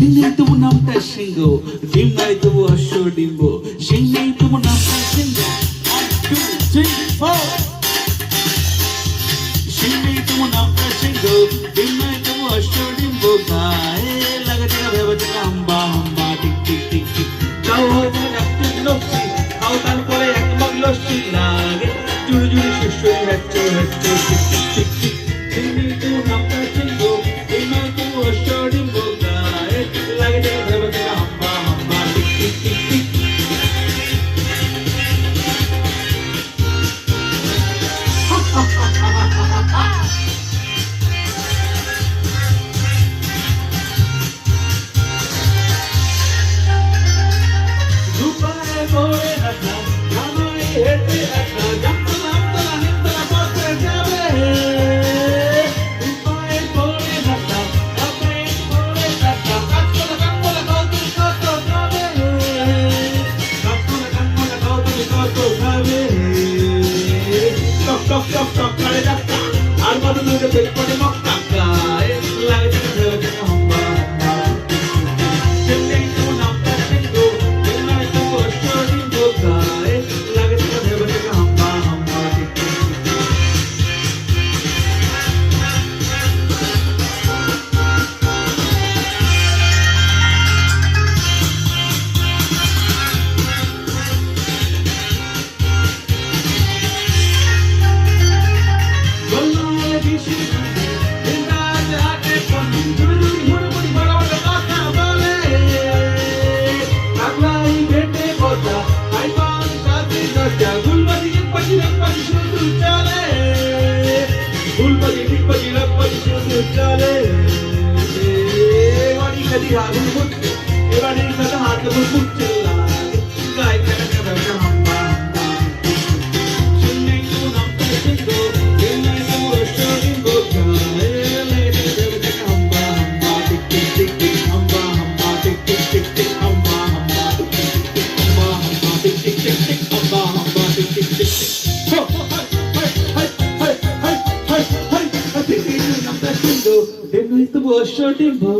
Shingai tumu namta shingo, dimnai tumu asho dimbo. Shingai tumu namta shingo. 1, 2, 3, 4. Shingai tumu namta shingo, dimnai tumu asho dimbo. Gaye lagate ka bhebate ka hamba hamba tik tik tik tik. Kau hoye ekটু lassi, খাও তারপরে এক mug lassi লাগে। জুড়ে জুড়ে সুসুরি হচ্ছে হচ্ছে tik tik tik tik. Shingai tumu namta shingo, dimnai tumu asho dimbo. Dimno itu bosho dimbo.